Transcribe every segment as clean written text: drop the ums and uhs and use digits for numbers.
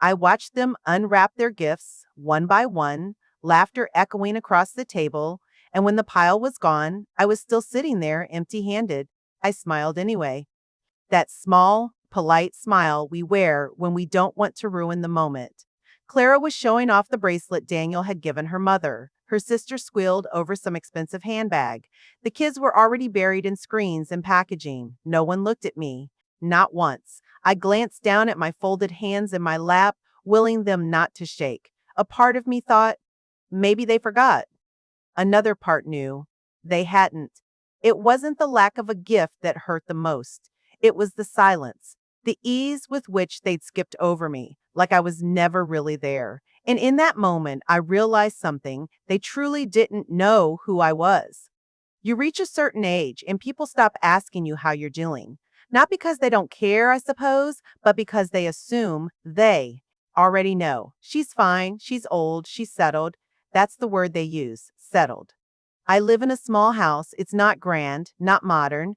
I watched them unwrap their gifts one by one, laughter echoing across the table, and when the pile was gone, I was still sitting there empty handed. I smiled anyway. That small, polite smile we wear when we don't want to ruin the moment. Clara was showing off the bracelet Daniel had given her mother. Her sister squealed over some expensive handbag. The kids were already buried in screens and packaging. No one looked at me. Not once. I glanced down at my folded hands in my lap, willing them not to shake. A part of me thought, maybe they forgot. Another part knew they hadn't. It wasn't the lack of a gift that hurt the most. It was the silence, the ease with which they'd skipped over me, like I was never really there. And in that moment, I realized something. They truly didn't know who I was. You reach a certain age, and people stop asking you how you're doing. Not because they don't care, I suppose, but because they assume they already know. She's fine, she's old, she's settled. That's the word they use, settled. I live in a small house. It's not grand, not modern,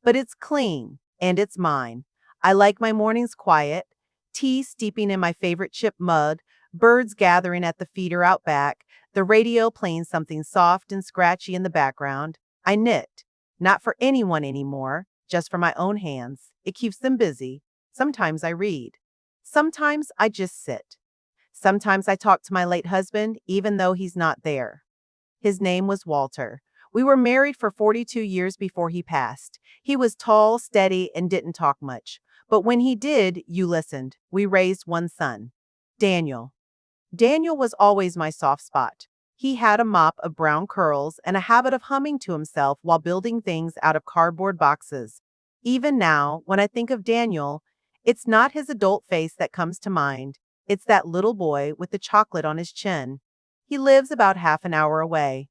but it's clean and it's mine. I like my mornings quiet, tea steeping in my favorite chip mug, birds gathering at the feeder out back, the radio playing something soft and scratchy in the background. I knit, not for anyone anymore, just for my own hands. It keeps them busy. Sometimes I read. Sometimes I just sit. Sometimes I talk to my late husband, even though he's not there. His name was Walter. We were married for 42 years before he passed. He was tall, steady, and didn't talk much. But when he did, you listened. We raised one son, Daniel. Daniel was always my soft spot. He had a mop of brown curls and a habit of humming to himself while building things out of cardboard boxes. Even now, when I think of Daniel, it's not his adult face that comes to mind. It's that little boy with the chocolate on his chin. He lives about half an hour away.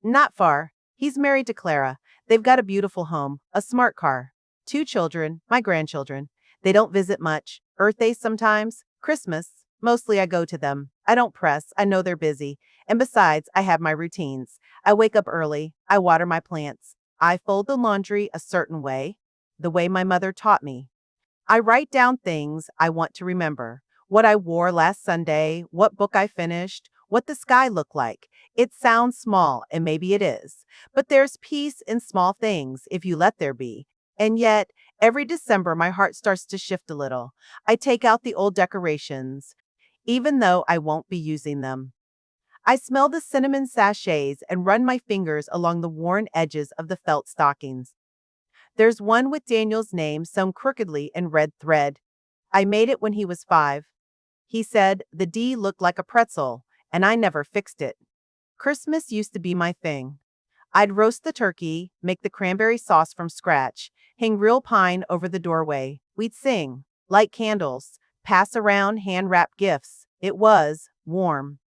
Not far. He's married to Clara. They've got a beautiful home, a smart car, two children, my grandchildren. They don't visit much. Birthdays sometimes, Christmas. Mostly I go to them. I don't press. I know they're busy. And besides, I have my routines. I wake up early. I water my plants. I fold the laundry a certain way, the way my mother taught me. I write down things I want to remember. What I wore last Sunday, what book I finished, what the sky looked like. It sounds small, and maybe it is. But there's peace in small things if you let there be. And yet, every December, my heart starts to shift a little. I take out the old decorations, even though I won't be using them. I smell the cinnamon sachets and run my fingers along the worn edges of the felt stockings. There's one with Daniel's name sewn crookedly in red thread. I made it when he was 5. He said the D looked like a pretzel, and I never fixed it. Christmas used to be my thing. I'd roast the turkey, make the cranberry sauce from scratch, hang real pine over the doorway. We'd sing, light candles, pass around hand-wrapped gifts. It was warm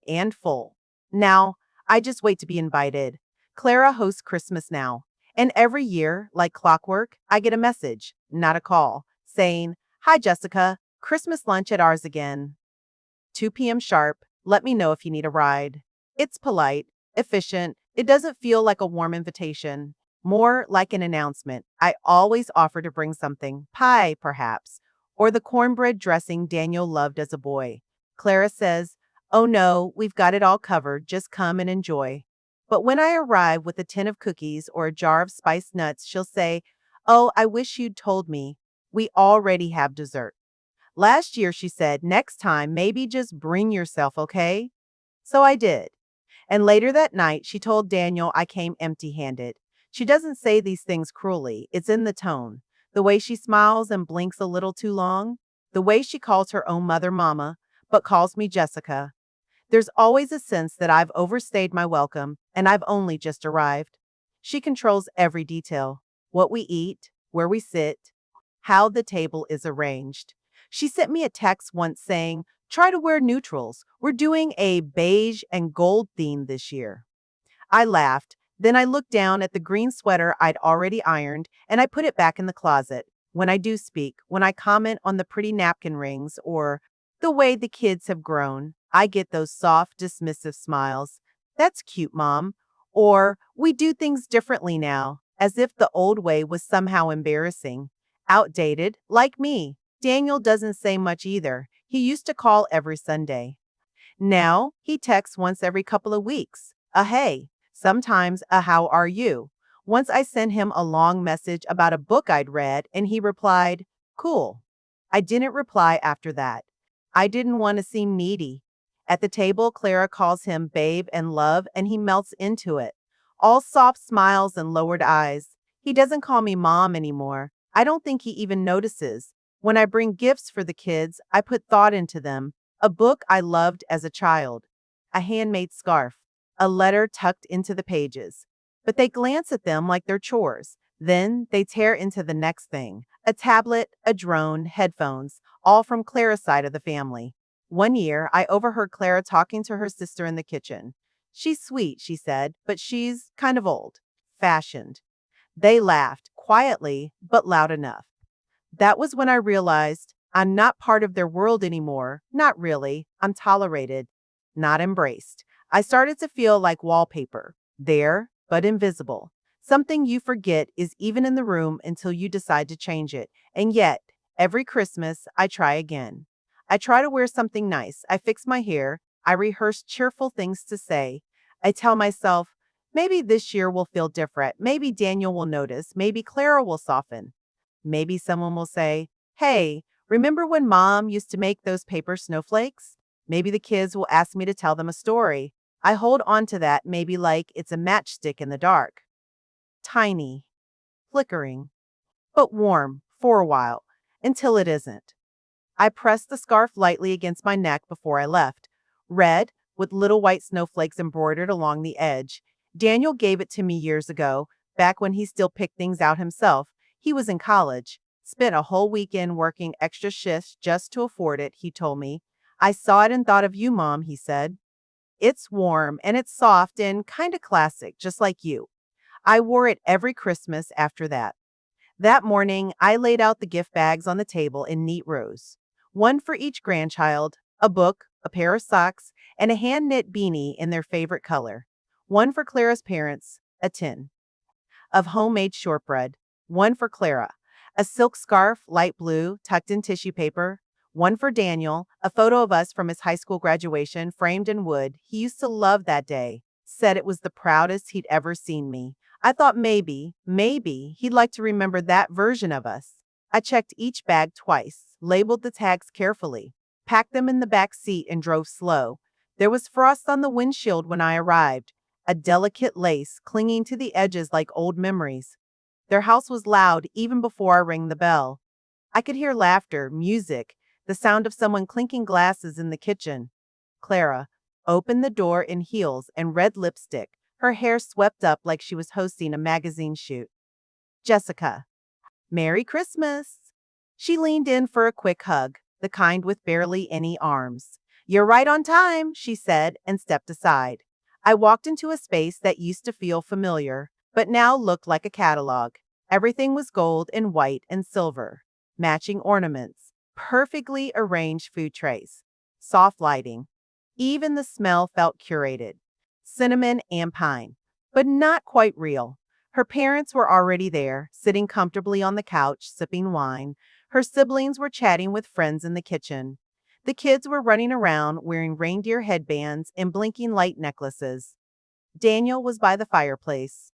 and full. Now, I just wait to be invited. Clara hosts Christmas now, and every year, like clockwork, I get a message, not a call, saying, "Hi, Jessica, Christmas lunch at ours again. 2 p.m. sharp. Let me know if you need a ride." It's polite, efficient. It doesn't feel like a warm invitation, more like an announcement. I always offer to bring something, pie perhaps, or the cornbread dressing Daniel loved as a boy. Clara says, "Oh no, we've got it all covered. Just come and enjoy." But when I arrive with a tin of cookies or a jar of spiced nuts, she'll say, "Oh, I wish you'd told me. We already have dessert." Last year, she said, "Next time, maybe just bring yourself, okay?" So I did. And later that night, she told Daniel I came empty-handed. She doesn't say these things cruelly. It's in the tone. The way she smiles and blinks a little too long. The way she calls her own mother Mama, but calls me Jessica. There's always a sense that I've overstayed my welcome and I've only just arrived. She controls every detail. What we eat, where we sit, how the table is arranged. She sent me a text once saying, "Try to wear neutrals. We're doing a beige and gold theme this year." I laughed. Then I looked down at the green sweater I'd already ironed and I put it back in the closet. When I do speak, when I comment on the pretty napkin rings or the way the kids have grown, I get those soft, dismissive smiles. "That's cute, Mom." Or, "We do things differently now," as if the old way was somehow embarrassing. Outdated, like me. Daniel doesn't say much either. He used to call every Sunday. Now, he texts once every couple of weeks. A hey, sometimes a how are you? Once I sent him a long message about a book I'd read, and he replied, cool. I didn't reply after that. I didn't want to seem needy. At the table, Clara calls him babe and love, and he melts into it. All soft smiles and lowered eyes. He doesn't call me mom anymore. I don't think he even notices. When I bring gifts for the kids, I put thought into them. A book I loved as a child, a handmade scarf, a letter tucked into the pages. But they glance at them like they're chores. Then they tear into the next thing, a tablet, a drone, headphones, all from Clara's side of the family. One year, I overheard Clara talking to her sister in the kitchen. She's sweet, she said, but she's kind of old fashioned. They laughed, quietly, but loud enough. That was when I realized I'm not part of their world anymore. Not really. I'm tolerated, not embraced. I started to feel like wallpaper, there, but invisible. Something you forget is even in the room until you decide to change it. And yet, every Christmas, I try again. I try to wear something nice. I fix my hair. I rehearse cheerful things to say. I tell myself, maybe this year will feel different. Maybe Daniel will notice. Maybe Clara will soften. Maybe someone will say, hey, remember when mom used to make those paper snowflakes? Maybe the kids will ask me to tell them a story. I hold on to that maybe like it's a matchstick in the dark. Tiny, flickering, but warm for a while, until it isn't. I pressed the scarf lightly against my neck before I left. Red, with little white snowflakes embroidered along the edge. Daniel gave it to me years ago, back when he still picked things out himself. He was in college. Spent a whole weekend working extra shifts just to afford it, he told me. I saw it and thought of you, Mom, he said. It's warm and it's soft and kind of classic, just like you. I wore it every Christmas after that. That morning, I laid out the gift bags on the table in neat rows. One for each grandchild, a book, a pair of socks, and a hand-knit beanie in their favorite color. One for Clara's parents, a tin of homemade shortbread. One for Clara, a silk scarf, light blue, tucked in tissue paper. One for Daniel, a photo of us from his high school graduation, framed in wood. He used to love that day, said it was the proudest he'd ever seen me. I thought maybe he'd like to remember that version of us. I checked each bag twice, labeled the tags carefully, packed them in the back seat, and drove slow. There was frost on the windshield when I arrived, a delicate lace clinging to the edges like old memories. Their house was loud even before I rang the bell. I could hear laughter, music, the sound of someone clinking glasses in the kitchen. Clara opened the door in heels and red lipstick, her hair swept up like she was hosting a magazine shoot. Jessica, Merry Christmas. She leaned in for a quick hug, the kind with barely any arms. You're right on time, she said, and stepped aside. I walked into a space that used to feel familiar, but now looked like a catalog. Everything was gold and white and silver, matching ornaments, perfectly arranged food trays, soft lighting. Even the smell felt curated. Cinnamon and pine, but not quite real. Her parents were already there, sitting comfortably on the couch, sipping wine. Her siblings were chatting with friends in the kitchen. The kids were running around wearing reindeer headbands and blinking light necklaces. Daniel was by the fireplace,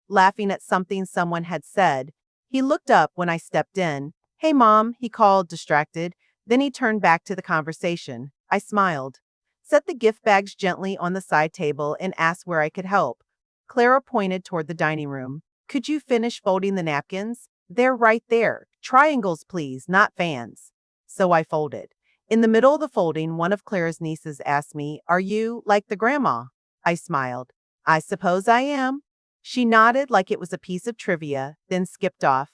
laughing at something someone had said. He looked up when I stepped in. Hey, Mom, he called, distracted. Then he turned back to the conversation. I smiled, set the gift bags gently on the side table, and asked where I could help. Clara pointed toward the dining room. Could you finish folding the napkins? They're right there. Triangles, please, not fans. So I folded. In the middle of the folding, one of Clara's nieces asked me, are you like the grandma? I smiled. I suppose I am. She nodded like it was a piece of trivia, then skipped off.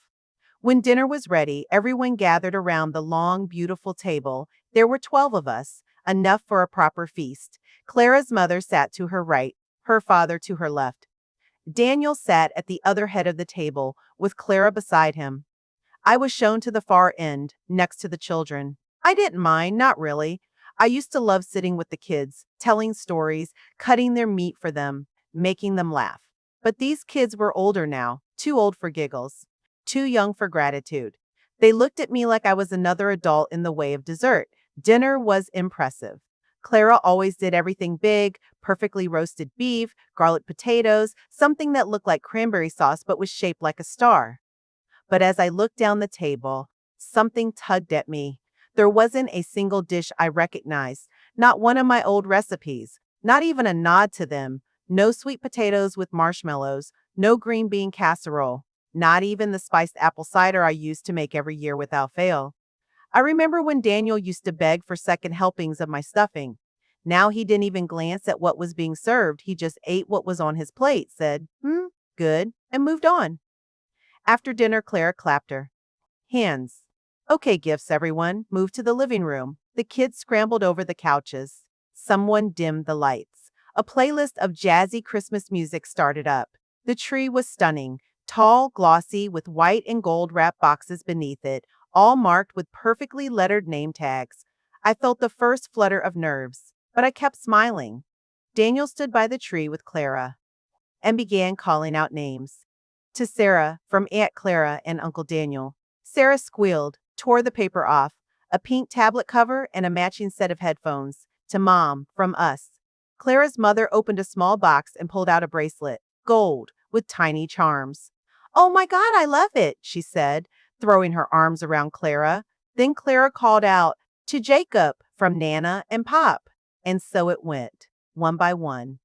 When dinner was ready, everyone gathered around the long, beautiful table. There were 12 of us, enough for a proper feast. Clara's mother sat to her right, her father to her left. Daniel sat at the other head of the table, with Clara beside him. I was shown to the far end, next to the children. I didn't mind, not really. I used to love sitting with the kids, telling stories, cutting their meat for them, making them laugh. But these kids were older now, too old for giggles, too young for gratitude. They looked at me like I was another adult in the way of dessert. Dinner was impressive. Clara always did everything big, perfectly roasted beef, garlic potatoes, something that looked like cranberry sauce but was shaped like a star. But as I looked down the table, something tugged at me. There wasn't a single dish I recognized, not one of my old recipes, not even a nod to them. No sweet potatoes with marshmallows, no green bean casserole, not even the spiced apple cider I used to make every year without fail. I remember when Daniel used to beg for second helpings of my stuffing. Now he didn't even glance at what was being served. He just ate what was on his plate, said, good, and moved on. After dinner, Clara clapped her hands. Okay, gifts, everyone. Move to the living room. The kids scrambled over the couches. Someone dimmed the lights. A playlist of jazzy Christmas music started up. The tree was stunning, tall, glossy, with white and gold wrap boxes beneath it, all marked with perfectly lettered name tags. I felt the first flutter of nerves, but I kept smiling. Daniel stood by the tree with Clara and began calling out names. To Sarah, from Aunt Clara and Uncle Daniel. Sarah squealed, tore the paper off, a pink tablet cover and a matching set of headphones. To Mom, from us. Clara's mother opened a small box and pulled out a bracelet, gold, with tiny charms. Oh my God, I love it, she said, throwing her arms around Clara. Then Clara called out, to Jacob, from Nana and Pop. And so it went, one by one.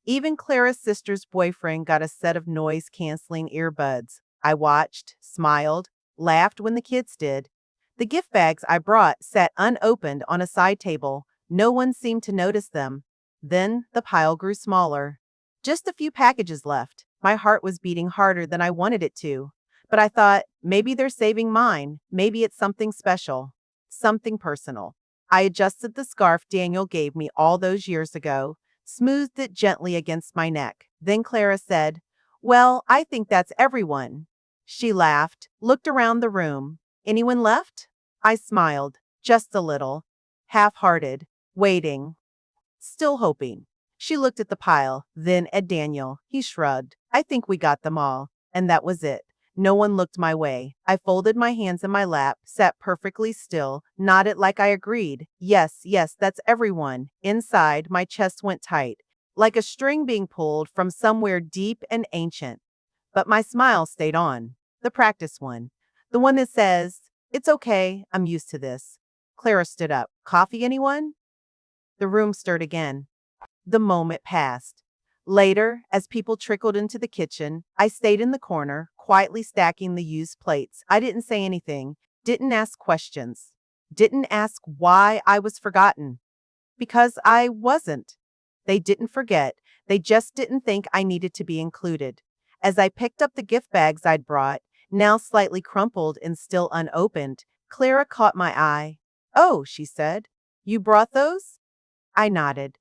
Even Clara's sister's boyfriend got a set of noise-canceling earbuds. I watched, smiled, laughed when the kids did. The gift bags I brought sat unopened on a side table. No one seemed to notice them. Then the pile grew smaller. Just a few packages left. My heart was beating harder than I wanted it to. But I thought, maybe they're saving mine. Maybe it's something special. Something personal. I adjusted the scarf Daniel gave me all those years ago, smoothed it gently against my neck. Then Clara said, well, I think that's everyone. She laughed, looked around the room. Anyone left? I smiled, just a little, half-hearted, waiting, still hoping. She looked at the pile, then at Daniel. He shrugged. I think we got them all. And that was it. No one looked my way. I folded my hands in my lap, sat perfectly still, nodded like I agreed. Yes, yes, that's everyone. Inside, my chest went tight, like a string being pulled from somewhere deep and ancient. But my smile stayed on. The practice one. The one that says, it's okay, I'm used to this. Clara stood up. Coffee, anyone? The room stirred again. The moment passed. Later, as people trickled into the kitchen, I stayed in the corner, quietly stacking the used plates. I didn't say anything, didn't ask questions, didn't ask why I was forgotten. Because I wasn't. They didn't forget, they just didn't think I needed to be included. As I picked up the gift bags I'd brought, now slightly crumpled and still unopened, Clara caught my eye. Oh, she said, you brought those? I nodded.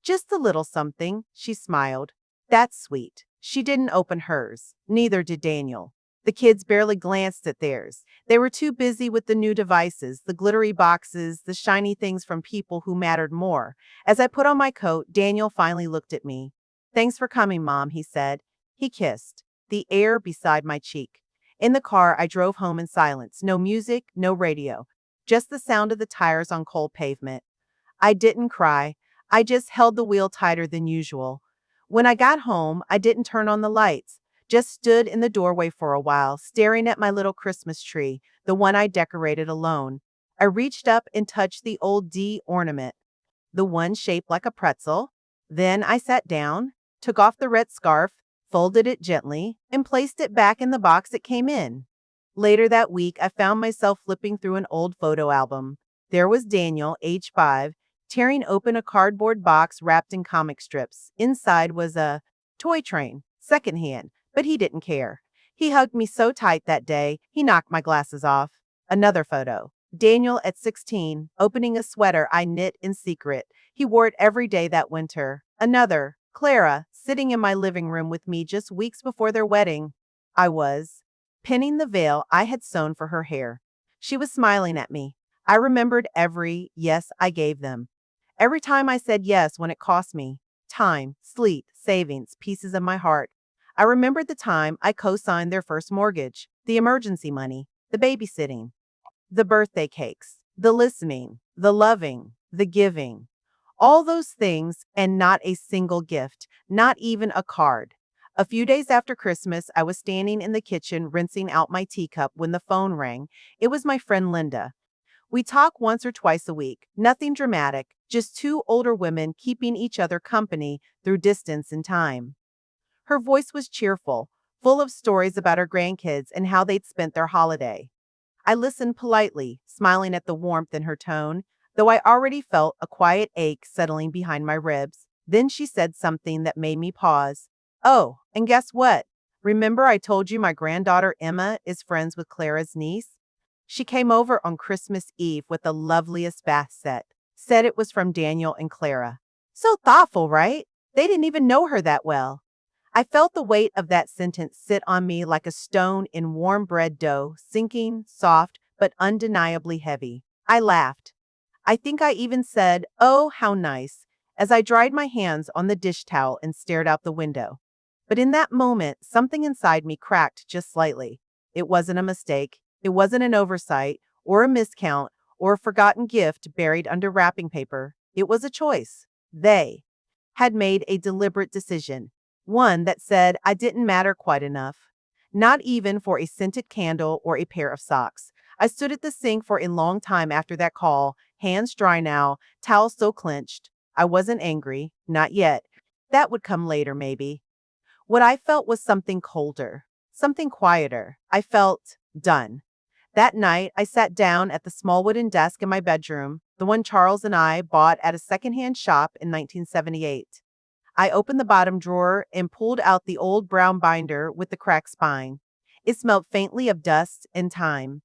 Just a little something, she smiled. That's sweet. She didn't open hers. Neither did Daniel. The kids barely glanced at theirs. They were too busy with the new devices, the glittery boxes, the shiny things from people who mattered more. As I put on my coat, Daniel finally looked at me. Thanks for coming, Mom, he said. He kissed, the air beside my cheek. In the car, I drove home in silence. No music, no radio. Just the sound of the tires on cold pavement. I didn't cry. I just held the wheel tighter than usual. When I got home, I didn't turn on the lights, just stood in the doorway for a while, staring at my little Christmas tree, the one I decorated alone. I reached up and touched the old D ornament, the one shaped like a pretzel. Then I sat down, took off the red scarf, folded it gently, and placed it back in the box it came in. Later that week, I found myself flipping through an old photo album. There was Daniel, age 5, tearing open a cardboard box wrapped in comic strips. Inside was a toy train, secondhand, but he didn't care. He hugged me so tight that day, he knocked my glasses off. Another photo. Daniel at 16, opening a sweater I knit in secret. He wore it every day that winter. Another. Clara, sitting in my living room with me just weeks before their wedding. I was pinning the veil I had sewn for her hair. She was smiling at me. I remembered every yes I gave them. Every time I said yes when it cost me time, sleep, savings, pieces of my heart. I remembered the time I co-signed their first mortgage, the emergency money, the babysitting, the birthday cakes. The listening, the loving, the giving. All those things and not a single gift, not even a card. A few days after Christmas, I was standing in the kitchen rinsing out my teacup when the phone rang. It was my friend Linda. We talk once or twice a week, nothing dramatic, just two older women keeping each other company through distance and time. Her voice was cheerful, full of stories about her grandkids and how they'd spent their holiday. I listened politely, smiling at the warmth in her tone, though I already felt a quiet ache settling behind my ribs. Then she said something that made me pause. Oh, and guess what? Remember I told you my granddaughter Emma is friends with Clara's niece? She came over on Christmas Eve with the loveliest bath set. Said it was from Daniel and Clara. So thoughtful, right? They didn't even know her that well. I felt the weight of that sentence sit on me like a stone in warm bread dough, sinking, soft, but undeniably heavy. I laughed. I think I even said, "Oh, how nice," as I dried my hands on the dish towel and stared out the window. But in that moment, something inside me cracked just slightly. It wasn't a mistake. It wasn't an oversight, or a miscount, or a forgotten gift buried under wrapping paper. It was a choice. They had made a deliberate decision, one that said I didn't matter quite enough, not even for a scented candle or a pair of socks. I stood at the sink for a long time after that call, hands dry now, towel still clenched. I wasn't angry, not yet. That would come later, maybe. What I felt was something colder, something quieter. I felt done. That night, I sat down at the small wooden desk in my bedroom, the one Charles and I bought at a secondhand shop in 1978. I opened the bottom drawer and pulled out the old brown binder with the cracked spine. It smelled faintly of dust and time.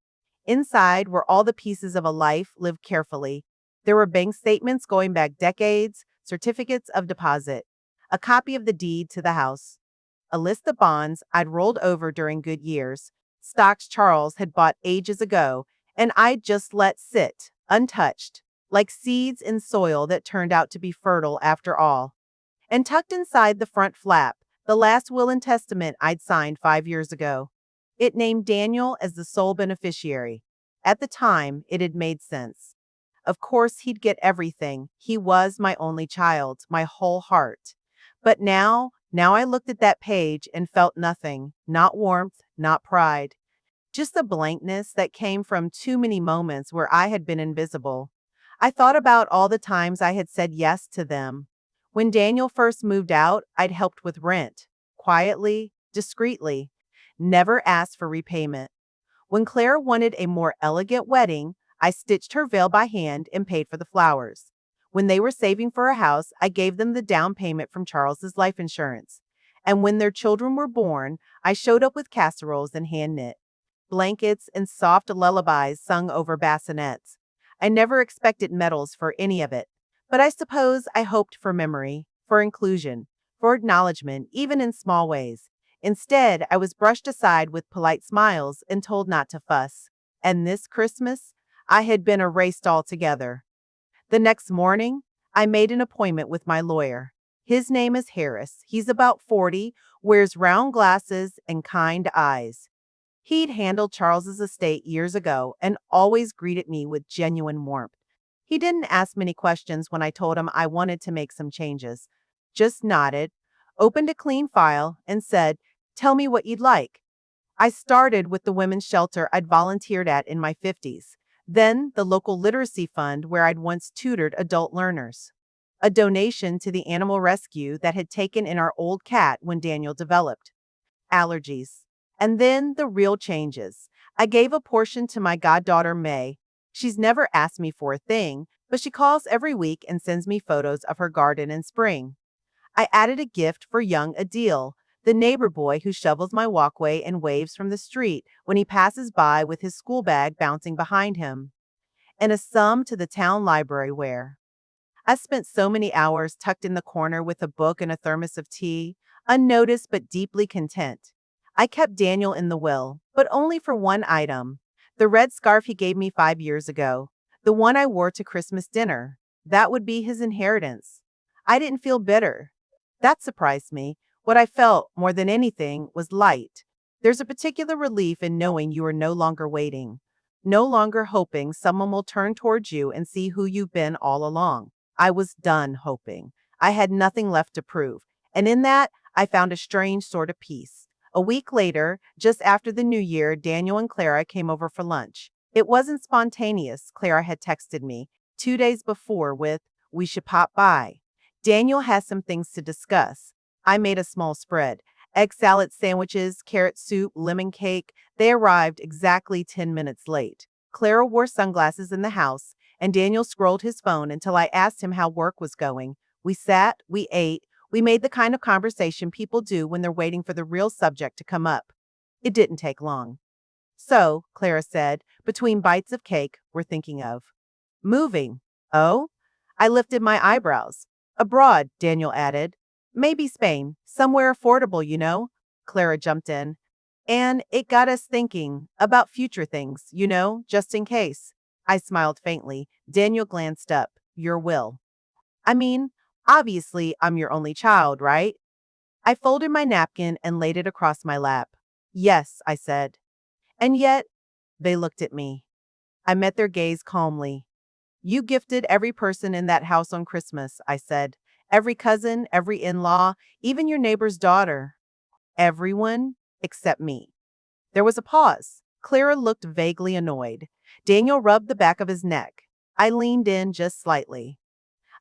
Inside were all the pieces of a life lived carefully. There were bank statements going back decades, certificates of deposit, a copy of the deed to the house, a list of bonds I'd rolled over during good years, stocks Charles had bought ages ago, and I'd just let sit, untouched, like seeds in soil that turned out to be fertile after all. And tucked inside the front flap, the last will and testament I'd signed 5 years ago. It named Daniel as the sole beneficiary. At the time, it had made sense. Of course, he'd get everything. He was my only child, my whole heart. But now I looked at that page and felt nothing, not warmth, not pride. Just a blankness that came from too many moments where I had been invisible. I thought about all the times I had said yes to them. When Daniel first moved out, I'd helped with rent, quietly, discreetly, never asked for repayment. When Clara wanted a more elegant wedding, I stitched her veil by hand and paid for the flowers. When they were saving for a house, I gave them the down payment from Charles's life insurance. And when their children were born, I showed up with casseroles and hand knit blankets and soft lullabies sung over bassinets. I never expected medals for any of it, but I suppose I hoped for memory, for inclusion, for acknowledgement, even in small ways. Instead, I was brushed aside with polite smiles and told not to fuss. And this Christmas, I had been erased altogether. The next morning, I made an appointment with my lawyer. His name is Harris. He's about 40, wears round glasses and kind eyes. He'd handled Charles's estate years ago and always greeted me with genuine warmth. He didn't ask many questions when I told him I wanted to make some changes. Just nodded, opened a clean file, and said, "Tell me what you'd like." I started with the women's shelter I'd volunteered at in my 50s, then the local literacy fund where I'd once tutored adult learners, a donation to the animal rescue that had taken in our old cat when Daniel developed allergies. And then the real changes. I gave a portion to my goddaughter May. She's never asked me for a thing, but she calls every week and sends me photos of her garden in spring. I added a gift for young Adil, the neighbor boy who shovels my walkway and waves from the street when he passes by with his school bag bouncing behind him, and a sum to the town library where I spent so many hours tucked in the corner with a book and a thermos of tea, unnoticed but deeply content. I kept Daniel in the will, but only for one item. The red scarf he gave me 5 years ago. The one I wore to Christmas dinner. That would be his inheritance. I didn't feel bitter. That surprised me. What I felt, more than anything, was light. There's a particular relief in knowing you are no longer waiting. no longer hoping someone will turn towards you and see who you've been all along. I was done hoping. I had nothing left to prove. And in that, I found a strange sort of peace. A week later, just after the new year, Daniel and Clara came over for lunch. It wasn't spontaneous, Clara had texted me 2 days before with, "We should pop by." Daniel has some things to discuss. I made a small spread: egg salad sandwiches, carrot soup, lemon cake. They arrived exactly 10 minutes late. Clara wore sunglasses in the house, and Daniel scrolled his phone until I asked him how work was going. We sat, we ate, we made the kind of conversation people do when they're waiting for the real subject to come up. It didn't take long. "So," Clara said, between bites of cake we're thinking of. "Moving." "Oh?" I lifted my eyebrows. "Abroad," Daniel added. "Maybe Spain. Somewhere affordable, you know." Clara jumped in. "And it got us thinking about future things, just in case." I smiled faintly. Daniel glanced up. "Your will." "I mean, obviously, I'm your only child, right?" I folded my napkin and laid it across my lap. "Yes," I said. "And yet," they looked at me. I met their gaze calmly. "You gifted every person in that house on Christmas," I said. "Every cousin, every in-law, even your neighbor's daughter." "Everyone except me." There was a pause. Clara looked vaguely annoyed. Daniel rubbed the back of his neck. I leaned in just slightly.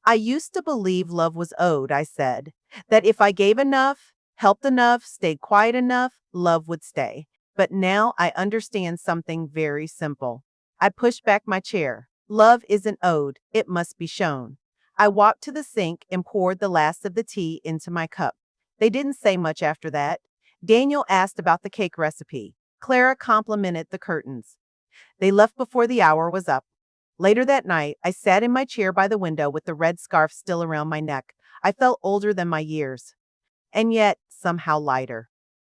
"I used to believe love was owed," I said. "That if I gave enough, helped enough, stayed quiet enough, love would stay. But now I understand something very simple." I pushed back my chair. "Love isn't owed, it must be shown." I walked to the sink and poured the last of the tea into my cup. They didn't say much after that. Daniel asked about the cake recipe. Clara complimented the curtains. They left before the hour was up. Later that night, I sat in my chair by the window with the red scarf still around my neck. I felt older than my years, and yet somehow lighter.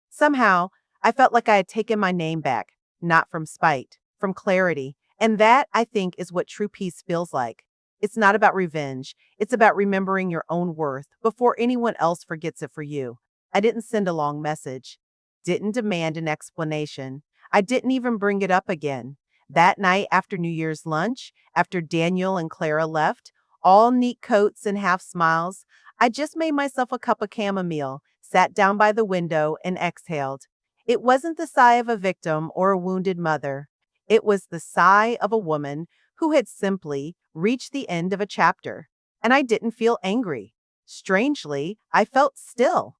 Somehow, I felt like I had taken my name back, not from spite, from clarity. And that, I think, is what true peace feels like. It's not about revenge. It's about remembering your own worth before anyone else forgets it for you. I didn't send a long message, didn't demand an explanation. I didn't even bring it up again. That night after New Year's lunch, after Daniel and Clara left, all neat coats and half smiles, I just made myself a cup of chamomile, sat down by the window, and exhaled. It wasn't the sigh of a victim or a wounded mother. It was the sigh of a woman who had simply reached the end of a chapter. And I didn't feel angry. Strangely, I felt still.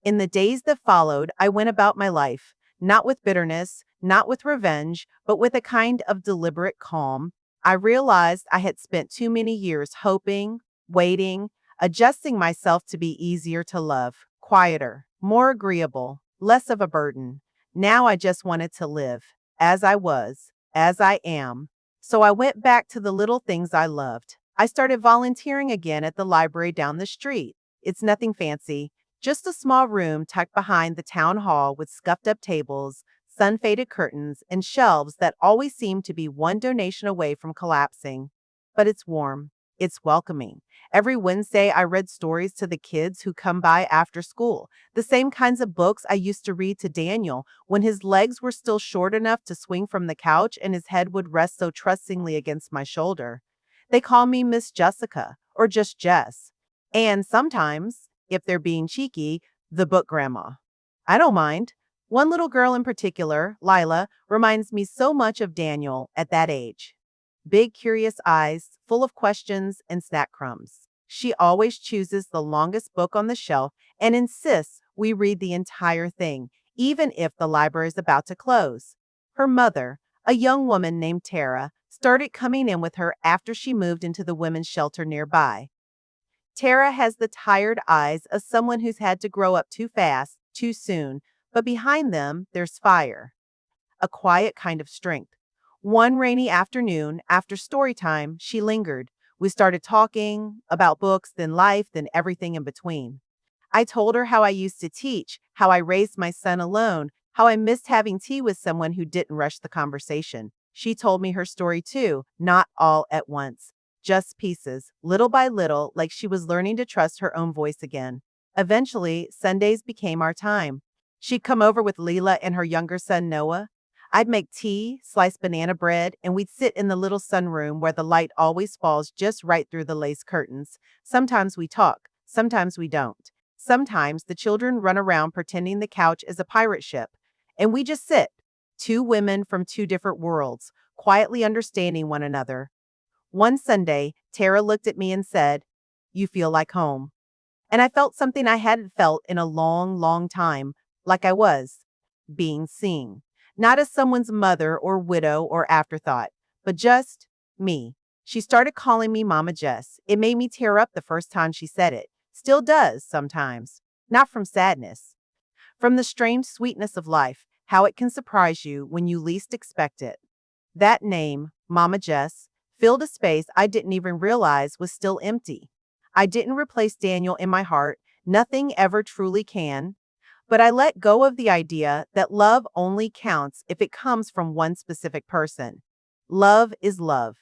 In the days that followed, I went about my life, not with bitterness, not with revenge, but with a kind of deliberate calm. I realized I had spent too many years hoping, waiting, adjusting myself to be easier to love, quieter, more agreeable, less of a burden. Now I just wanted to live, as I was, as I am. So I went back to the little things I loved. I started volunteering again at the library down the street. It's nothing fancy, just a small room tucked behind the town hall with scuffed up tables, sun-faded curtains, and shelves that always seem to be one donation away from collapsing. But it's warm. It's welcoming. Every Wednesday, I read stories to the kids who come by after school, the same kinds of books I used to read to Daniel when his legs were still short enough to swing from the couch and his head would rest so trustingly against my shoulder. They call me Miss Jessica, or just Jess. And sometimes, if they're being cheeky, the book grandma. I don't mind. One little girl in particular, Lila, reminds me so much of Daniel at that age. Big, curious eyes, full of questions and snack crumbs. She always chooses the longest book on the shelf and insists we read the entire thing, even if the library is about to close. Her mother, a young woman named Clara, started coming in with her after she moved into the women's shelter nearby. Tara has the tired eyes of someone who's had to grow up too fast, too soon, but behind them, there's fire, a quiet kind of strength. One rainy afternoon, after story time, she lingered. We started talking about books, then life, then everything in between. I told her how I used to teach, how I raised my son alone, how I missed having tea with someone who didn't rush the conversation. She told me her story too, not all at once, just pieces, little by little, like she was learning to trust her own voice again. Eventually, Sundays became our time. She'd come over with Leela and her younger son Noah. I'd make tea, slice banana bread, and we'd sit in the little sunroom where the light always falls just right through the lace curtains. Sometimes we talk, sometimes we don't. Sometimes the children run around pretending the couch is a pirate ship, and we just sit, two women from two different worlds, quietly understanding one another. One Sunday, Tara looked at me and said, "You feel like home." And I felt something I hadn't felt in a long, long time, like I was being seen. Not as someone's mother or widow or afterthought, but just me. She started calling me Mama Jess. It made me tear up the first time she said it. Still does sometimes. Not from sadness, from the strange sweetness of life, how it can surprise you when you least expect it. That name, Mama Jess, filled a space I didn't even realize was still empty. I didn't replace Daniel in my heart. Nothing ever truly can. But I let go of the idea that love only counts if it comes from one specific person. Love is love.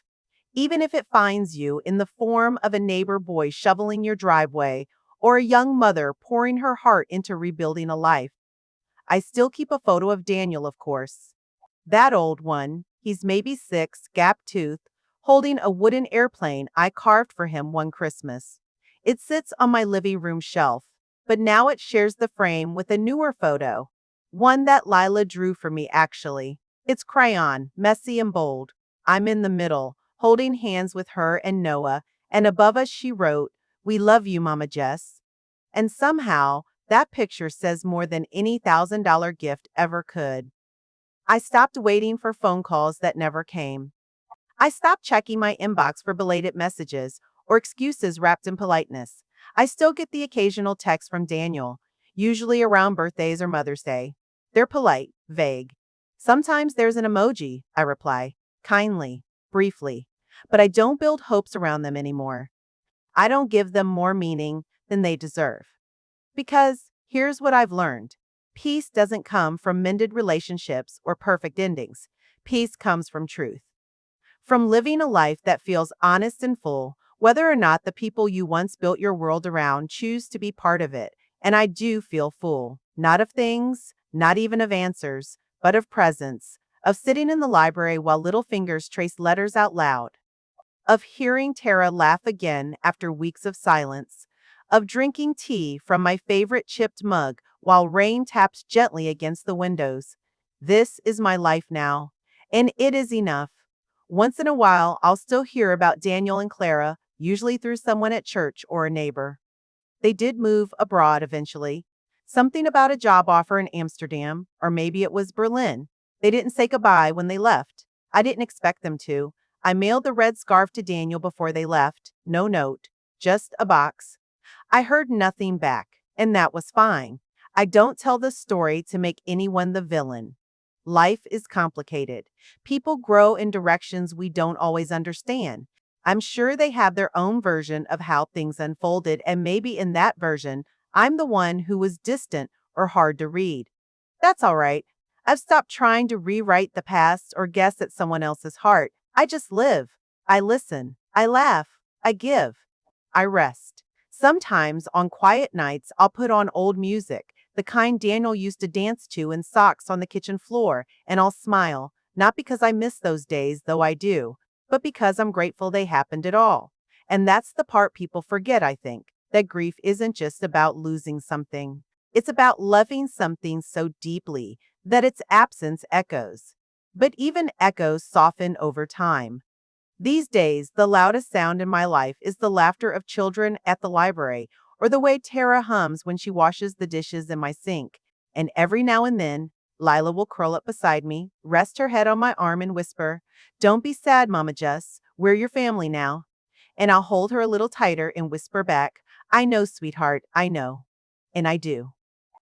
Even if it finds you in the form of a neighbor boy shoveling your driveway or a young mother pouring her heart into rebuilding a life. I still keep a photo of Daniel, of course. That old one, he's maybe 6, gap-toothed, holding a wooden airplane I carved for him one Christmas. It sits on my living room shelf, but now it shares the frame with a newer photo, one that Lila drew for me actually. It's crayon, messy and bold. I'm in the middle, holding hands with her and Noah, and above us she wrote, "We love you, Mama Jess." And somehow, that picture says more than any $1,000 gift ever could. I stopped waiting for phone calls that never came. I stopped checking my inbox for belated messages or excuses wrapped in politeness. I still get the occasional text from Daniel, usually around birthdays or Mother's Day. They're polite, vague. Sometimes there's an emoji, I reply, kindly, briefly. But I don't build hopes around them anymore. I don't give them more meaning than they deserve. Because here's what I've learned. Peace doesn't come from mended relationships or perfect endings. Peace comes from truth. From living a life that feels honest and full, whether or not the people you once built your world around choose to be part of it. And I do feel full, not of things, not even of answers, but of presence, of sitting in the library while little fingers trace letters out loud, of hearing Tara laugh again after weeks of silence, of drinking tea from my favorite chipped mug while rain taps gently against the windows. This is my life now, and it is enough. Once in a while, I'll still hear about Daniel and Clara, usually through someone at church or a neighbor. They did move abroad eventually. Something about a job offer in Amsterdam, or maybe it was Berlin. They didn't say goodbye when they left. I didn't expect them to. I mailed the red scarf to Daniel before they left. No note, just a box. I heard nothing back, and that was fine. I don't tell this story to make anyone the villain. Life is complicated. People grow in directions we don't always understand. I'm sure they have their own version of how things unfolded, and maybe in that version, I'm the one who was distant or hard to read. That's all right. I've stopped trying to rewrite the past or guess at someone else's heart. I just live. I listen. I laugh. I give. I rest. Sometimes on quiet nights, I'll put on old music, the kind Daniel used to dance to in socks on the kitchen floor, and I'll smile, not because I miss those days, though I do, but because I'm grateful they happened at all. And that's the part people forget, I think, that grief isn't just about losing something. It's about loving something so deeply that its absence echoes. But even echoes soften over time. These days, the loudest sound in my life is the laughter of children at the library or the way Tara hums when she washes the dishes in my sink. And every now and then, Lila will curl up beside me, rest her head on my arm, and whisper, "Don't be sad, Mama Jess. We're your family now." And I'll hold her a little tighter and whisper back, "I know, sweetheart, I know." And I do.